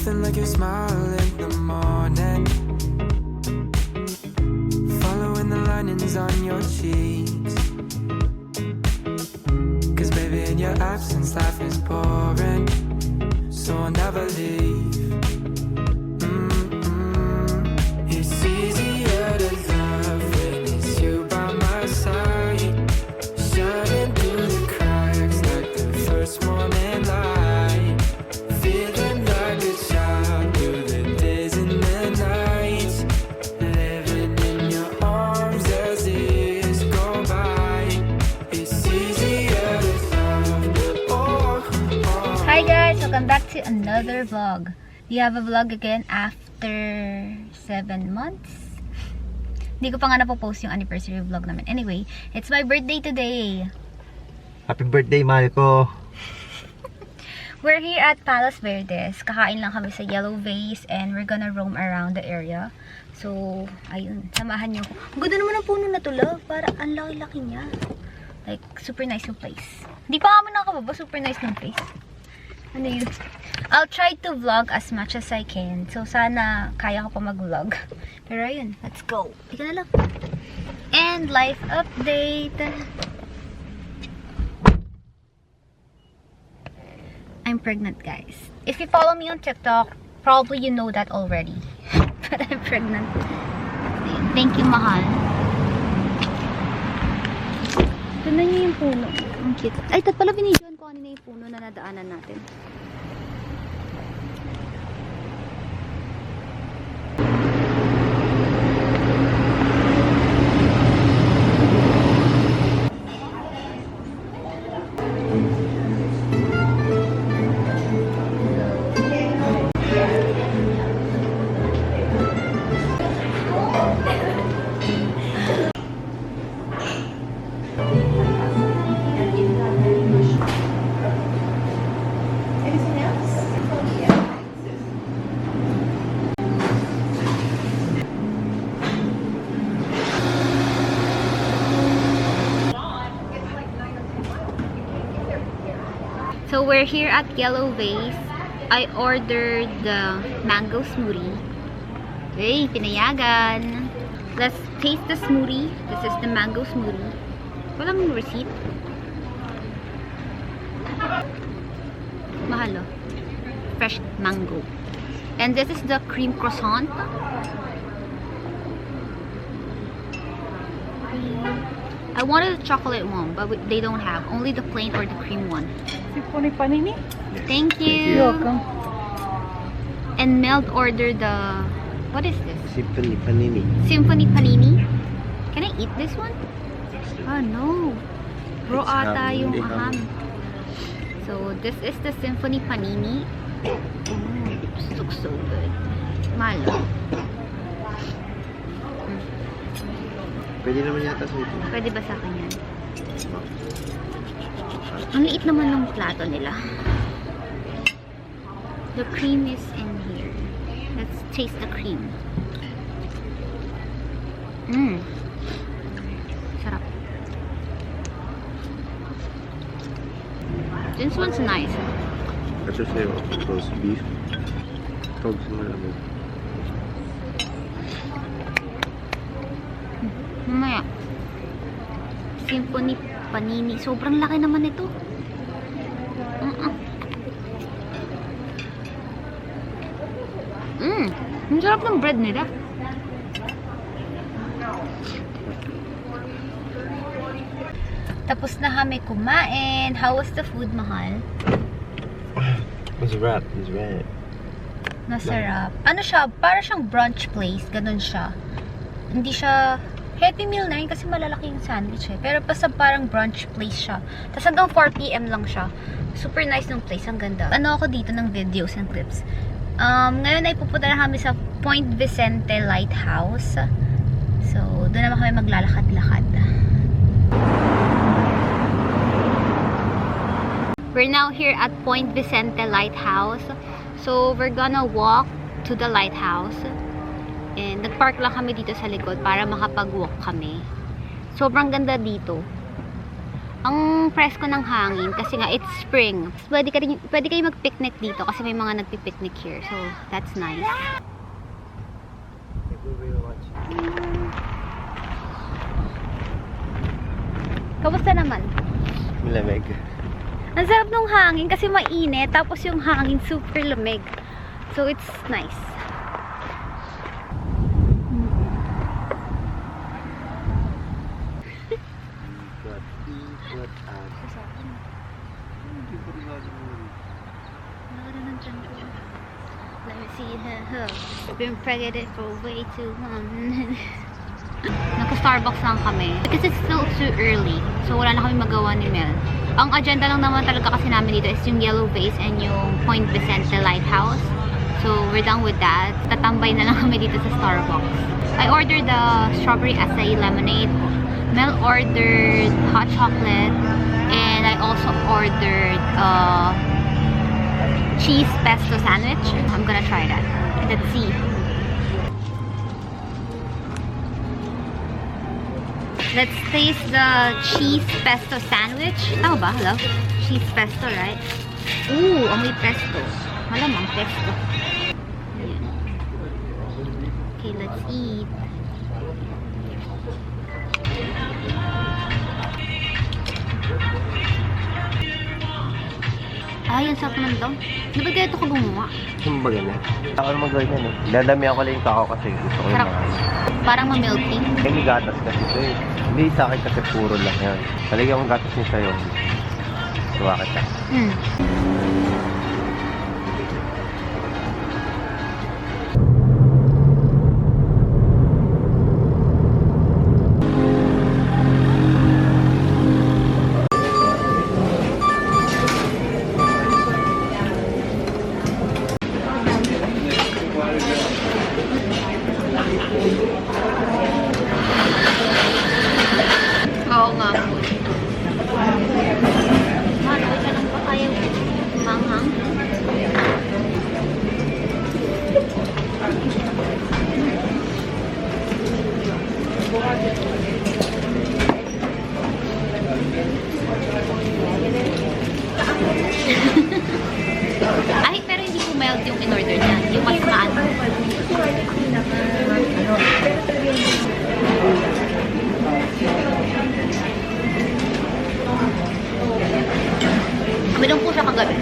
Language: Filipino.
Nothing like your smile in the morning, following the linings on your cheeks. Cause baby, in your absence, life is boring, so I'll never leave. It's easier to love when it's you by my side, shining through the cracks like the first morning light, feeling like a child through the days and the nights, living in your arms as years go by. It's easier to love. Hi guys! Welcome back to another vlog. We have a vlog again after 7 months. Hindi ko pa nga napopost yung anniversary vlog namin. Anyway, it's my birthday today. Happy birthday, mahal ko. We're here at Palos Verdes. Kakain lang kami sa Yellow Vase and we're gonna roam around the area. So, ayun. Samahan niyo ko. Ang ganda naman ang puno na to, love. Para ang laki-laki niya. Like, super nice yung place. Hindi pa kami nakababa. Super nice yung place. Ano yun? I'll try to vlog as much as I can. So, sana kaya ko pa mag-vlog. Pero ayun, let's go. Ika na lang. And life update. I'm pregnant, guys. If you follow me on TikTok, probably you know that already. But I'm pregnant. Thank you, mahal. Tignan niyo yung puno. Ang cute. Ay, tat pala binidyoan ko kanina yung puno na nadaanan natin. So we're here at Yellow Vase. I ordered the mango smoothie. Hey, pinayagan. Let's taste the smoothie. This is the mango smoothie. Walang receipt. Mahal oh. Fresh mango. And this is the cream croissant. I wanted the chocolate one, but they don't have. Only the plain or the cream one. Symphony Panini? Thank you. You're welcome. And Meld ordered the... What is this? Symphony Panini. Symphony Panini. Can I eat this one? Oh no. Raw It's ata ham, yung hindi ham. ham. So this is the Symphony Panini. This looks so good. Malo. Pwede naman yata sa ito. Pwede ba sa akin yan? Ang liit naman ng plato nila. The cream is in here. Let's taste the cream. Sarap. This one's nice. Ito sa'yo, roast beef. Tawag sa malamig. Mamaya. Symphony Panini. Sobrang laki naman ito. Ang sarap ng bread nila. Tapos na kami kumain. How was the food, mahal? Masarap. Masarap. Masarap. Ano siya? Para siyang brunch place. Ganun siya. Hindi siya heavy meal na yun kasi malalaki yung sandwich eh. Pero basta parang brunch place siya. Tapos hanggang 4 PM lang siya. Super nice ng place. Ang ganda. Ano ako dito ng videos and clips. Ngayon ay pupunta na kami sa Point Vicente Lighthouse. So, doon naman kami maglalakad-lakad. We're now here at Point Vicente Lighthouse. So, we're gonna walk to the lighthouse. And nagpark lang kami dito sa likod para makapag-walk kami. Sobrang ganda dito. Ang presko ng hangin kasi nga it's spring. Pwede kayo mag-picnic dito kasi may mga nagpi-picnic here. So, that's nice. Kamusta naman? Malamig. Ang sarap ng hangin kasi mainit tapos yung hangin super lamig. So, it's nice. Let me see her. Been pregnant for way too long. Nagka-Starbucks lang kami. Because it's still too early. So, wala na kami magawa ni Mel. Ang agenda lang naman talaga kasi namin dito is yung Yellow Vase and yung Point Vicente Lighthouse. So, we're done with that. Tatambay na lang kami dito sa Starbucks. I ordered the strawberry acai lemonade. Mel ordered hot chocolate. And I also ordered cheese pesto sandwich. I'm gonna try that. Let's see. Let's taste the cheese pesto sandwich. Tama ba? Hello? Cheese pesto, right? Ooh, amoy pesto. Malamang pesto. Ayan. Okay, let's eat. Ay, ang sarap naman daw. Di ba kaya ito ko gumawa? Yung ba ganyan? Ako naman gawin yan eh. Dadamihan ko lang yung kakao kasi gusto ko yung Sarap. mga... Parang ma-milky. May gatas kasi ito eh. Hindi sa akin kasi puro lang yan. Talagyan yung gatas niya sa'yo. Tuwa kita. Oo nga. Ano, ka lang pa kayo manghang? Ay, pero hindi ko melt yung in-order niya. Yung mas maano. Uminom po siya kagabi.